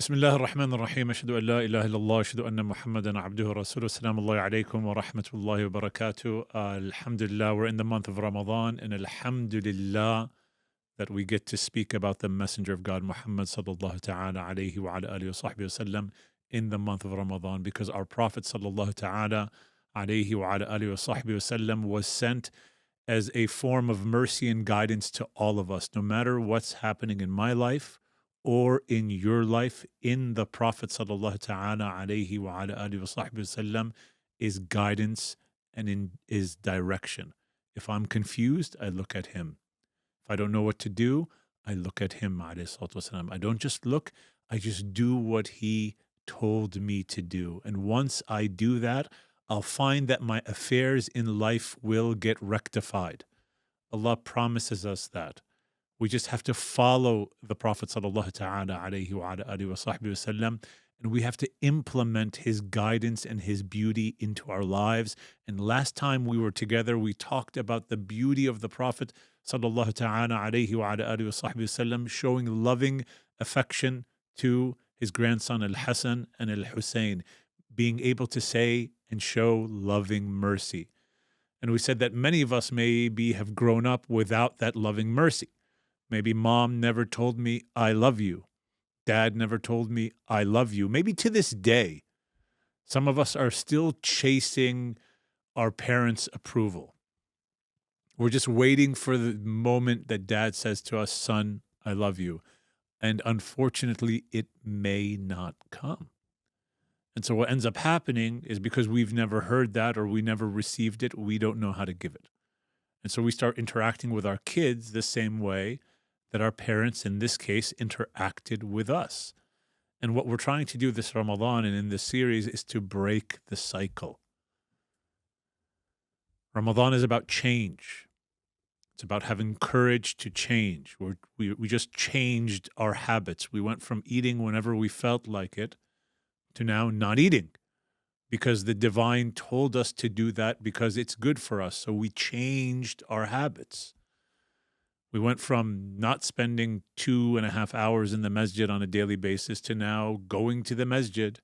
بسم الله الرحمن الرحيم أشهد أن لا إله إلا الله أشهد أن محمدا عبده ورسوله السلام الله عليكم ورحمة الله وبركاته Alhamdulillah, we're in the month of Ramadan, and Alhamdulillah that we get to speak about the Messenger of God Muhammad sallallahu ta'ala alayhi wa ala alihi wa sahbihi wasallam in the month of Ramadan, because our Prophet sallallahu ta'ala alayhi wa ala alihi wa sahbihi wasallam was sent as a form of mercy and guidance to all of us, no matter what's happening in my life or in your life. In the Prophet sallallahu ta'ala alayhi wa ala alihi wa sahbihi wasallam is guidance and is direction. If I'm confused, I look at him. If I don't know what to do, I look at him, alayhi salatu wasalam. I don't just look, I just do what he told me to do. And once I do that, I'll find that my affairs in life will get rectified. Allah promises us that. We just have to follow the Prophet sallallahu ta'ala alayhi wa ala alihi wa sahbihi wasallam, and we have to implement his guidance and his beauty into our lives. And last time we were together, we talked about the beauty of the Prophet sallallahu ta'ala alayhi wa ala alihi wa sahbihi wasallam, showing loving affection to his grandson Al-Hassan and Al-Hussein, being able to say and show loving mercy. And we said that many of us maybe have grown up without that loving mercy. Maybe mom never told me, I love you. Dad never told me, I love you. Maybe to this day, some of us are still chasing our parents' approval. We're just waiting for the moment that dad says to us, son, I love you. And unfortunately, it may not come. And so what ends up happening is, because we've never heard that or we never received it, we don't know how to give it. And so we start interacting with our kids the same way that our parents, in this case, interacted with us. And what we're trying to do this Ramadan and in this series is to break the cycle. Ramadan is about change. It's about having courage to change. We just changed our habits. We went from eating whenever we felt like it to now not eating, because the divine told us to do that because it's good for us. So we changed our habits. We went from not spending 2.5 hours in the masjid on a daily basis to now going to the masjid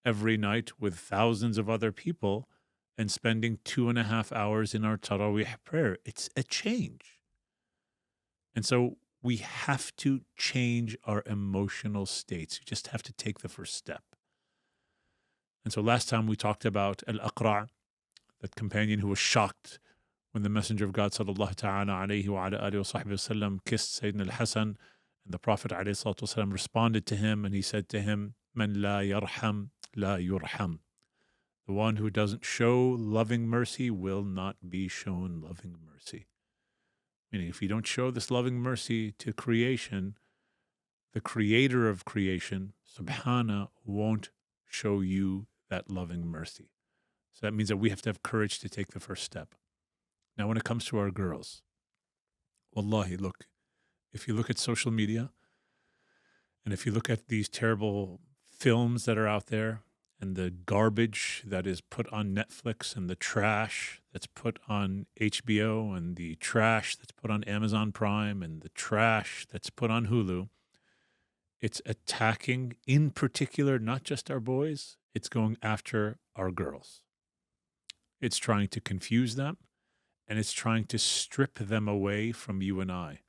every night with thousands of other people and spending 2.5 hours in our Taraweeh prayer. It's a change. And so we have to change our emotional states. You just have to take the first step. And so last time we talked about Al-Aqra', that companion who was shocked when the Messenger of God sallallahu ta'ala alayhi wa ala alihi wa sahbihi wasallam kissed Sayyidina Al-Hasan, and the Prophet alayhi salatu wasallam responded to him, and he said to him, Man la yarham, la yurham. The one who doesn't show loving mercy will not be shown loving mercy. Meaning, if you don't show this loving mercy to creation, the creator of creation, subhana, won't show you that loving mercy. So that means that we have to have courage to take the first step. Now, when it comes to our girls, wallahi, look, if you look at social media and if you look at these terrible films that are out there and the garbage that is put on Netflix and the trash that's put on HBO and the trash that's put on Amazon Prime and the trash that's put on Hulu, it's attacking, in particular, not just our boys, it's going after our girls. It's trying to confuse them, and it's trying to strip them away from you and I.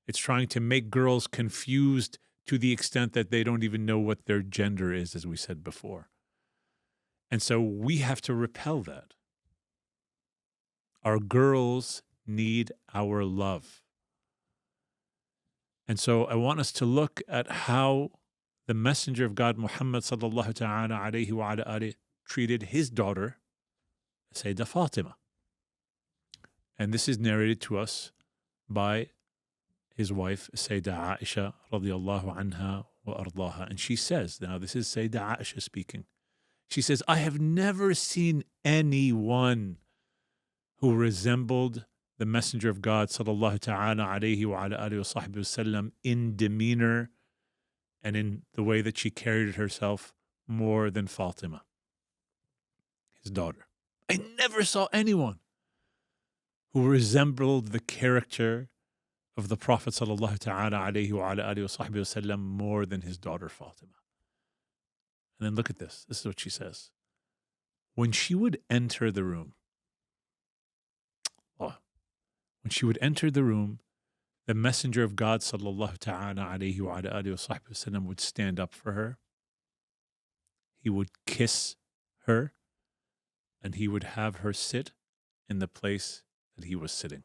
It's trying to make girls confused to the extent that they don't even know what their gender is, as we said before. And so we have to repel that. Our girls need our love. And so I want us to look at how the Messenger of God, Muhammad sallallahu ta'ala alayhi wa ala alihi, treated his daughter, Sayyidah Fatima. And this is narrated to us by his wife, Sayyidah Aisha radiyallahu anha wa ardaha. And she says, now this is Sayyidah Aisha speaking. She says, I have never seen anyone who resembled the Messenger of God sallallahu ta'ala alayhi wa ala alihi wa sahbihi wasallam in demeanor and in the way that she carried herself more than Fatima, his daughter. I never saw anyone who resembled the character of the Prophet sallallahu ta'ala alayhi wa ala alihi wa sahbihi wasallam more than his daughter Fatima. And then look at this. This is what she says. When she would enter the room, oh, when she would enter the room, the Messenger of God sallallahu ta'ala alayhi wa ala alihi wa sahbihi wasallam would stand up for her. He would kiss her, and he would have her sit in the place that he was sitting.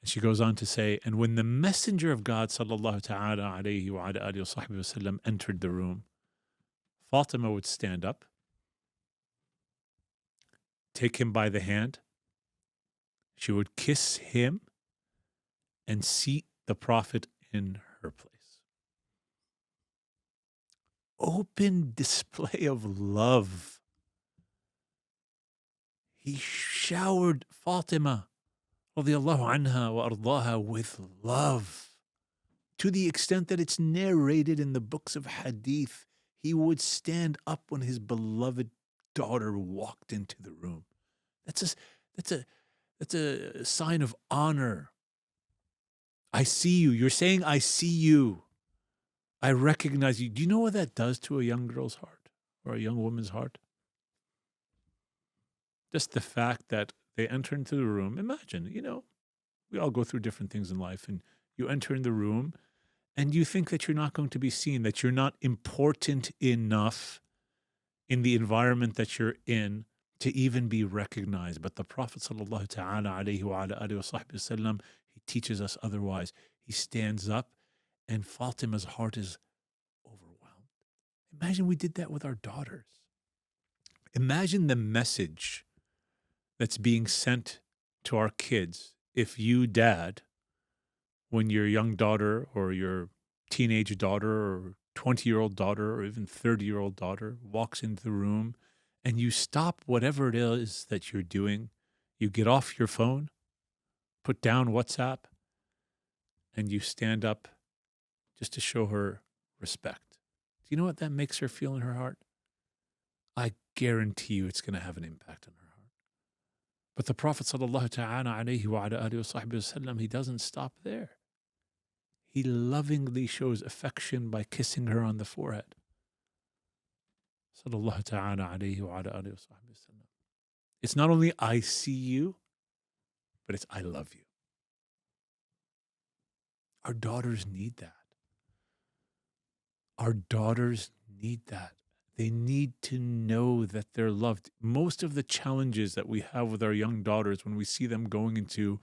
And she goes on to say, and when the Messenger of God sallallahu ta'ala alayhi wa ala alihi wa sahbihi wasallam entered the room, Fatima would stand up, take him by the hand, she would kiss him, and seat the Prophet in her place. Open display of love. He showered Fatima radiallahu anha wa ardaha with love, to the extent that it's narrated in the books of hadith. He would stand up when his beloved daughter walked into the room. That's a sign of honor. I see you. You're saying, I see you. I recognize you. Do you know what that does to a young girl's heart or a young woman's heart? Just the fact that they enter into the room. Imagine, we all go through different things in life, and you enter in the room and you think that you're not going to be seen, that you're not important enough in the environment that you're in to even be recognized. But the Prophet sallallahu ta'ala alayhi wa ala alihi wa sahbihi wasallam, he teaches us otherwise. He stands up and Fatima's heart is overwhelmed. Imagine we did that with our daughters. Imagine the message that's being sent to our kids if you, dad, when your young daughter or your teenage daughter or 20-year-old daughter or even 30-year-old daughter walks into the room and you stop whatever it is that you're doing, you get off your phone, put down WhatsApp, and you stand up just to show her respect. Do you know what that makes her feel in her heart? I guarantee you it's going to have an impact on her heart. But the Prophet sallallahu ta'ala alayhi wa ala alihi wa sahbihi wasallam, he doesn't stop there. He lovingly shows affection by kissing her on the forehead. Sallallahu ta'ala alayhi wa ala alihi wa sahbihi wasallam. It's not only I see you, but it's I love you. Our daughters need that. Our daughters need that. They need to know that they're loved. Most of the challenges that we have with our young daughters when we see them going into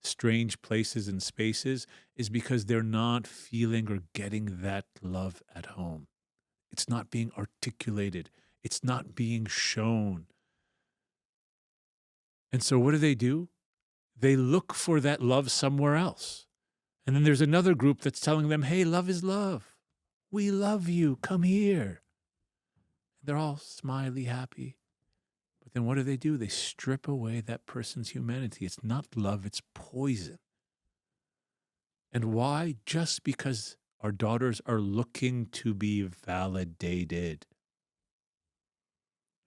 strange places and spaces is because they're not feeling or getting that love at home. It's not being articulated. It's not being shown. And so what do? They look for that love somewhere else. And then there's another group that's telling them, hey, love is love. We love you. Come here. They're all smiley, happy. But then what do? They strip away that person's humanity. It's not love, it's poison. And why? Just because our daughters are looking to be validated.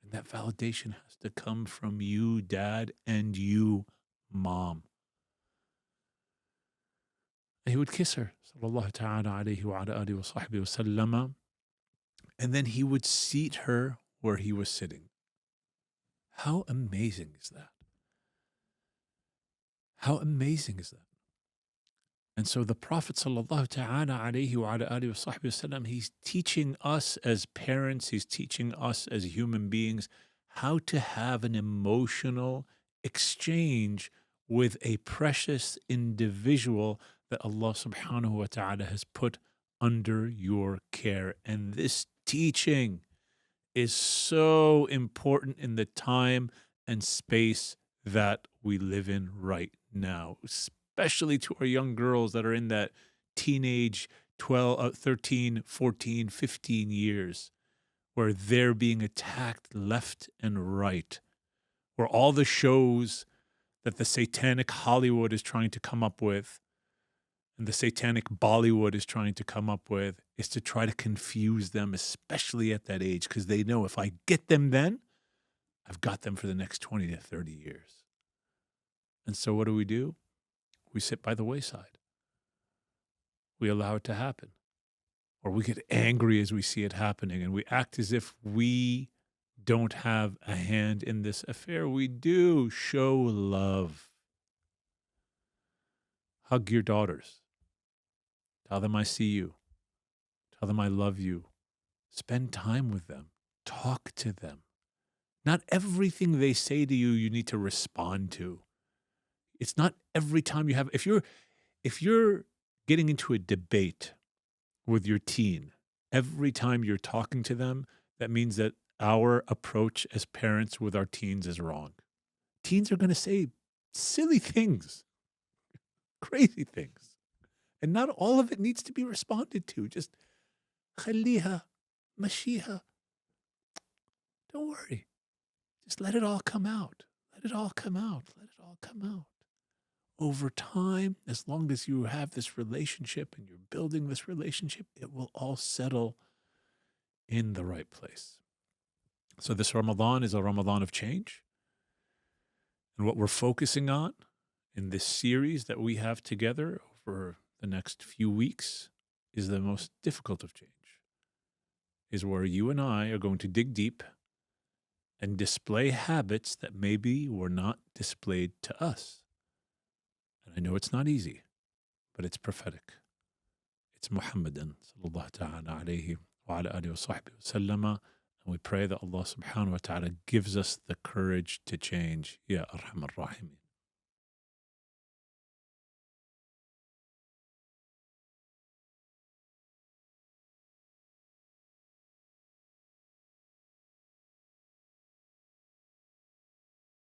And that validation has to come from you, dad, and you, mom. And he would kiss her, sallallahu ta'ala alayhi wa ala alihi wa sahbihi wa sallama. And then he would seat her where he was sitting. How amazing is that? How amazing is that? And so the Prophet sallallahu ta'ala alayhi wa ala alihi wa sahbihi wasallam, he's teaching us as parents, he's teaching us as human beings how to have an emotional exchange with a precious individual that Allah subhanahu wa ta'ala has put under your care. And this teaching is so important in the time and space that we live in right now, especially to our young girls that are in that teenage 13, 14, 15 years, where they're being attacked left and right, where all the shows that the satanic Hollywood is trying to come up with and the satanic Bollywood is trying to come up with is to try to confuse them, especially at that age, because they know if I get them then, I've got them for the next 20 to 30 years. And so what do? We sit by the wayside. We allow it to happen. or we get angry as we see it happening, and we act as if we don't have a hand in this affair. We do. Show love. Hug your daughters. Tell them I see you. Tell them I love you. Spend time with them. Talk to them. Not everything they say to you, you need to respond to. It's not every time you have, if you're getting into a debate with your teen, every time you're talking to them, that means that our approach as parents with our teens is wrong. Teens are going to say silly things, crazy things. And not all of it needs to be responded to. Just khaliha, mashiha. Don't worry. Just let it all come out. Let it all come out. Let it all come out. Over time, as long as you have this relationship and you're building this relationship, it will all settle in the right place. So this Ramadan is a Ramadan of change. And what we're focusing on in this series that we have together over the next few weeks is the most difficult of change, is where you and I are going to dig deep and display habits that maybe were not displayed to us. And I know it's not easy, but it's prophetic. It's Muhammadan sallallahu ta'ala alayhi wa ala alihi wa sahbihi wa sallama. And we pray that Allah subhanahu wa ta'ala gives us the courage to change. Ya Arhamar Rahimin.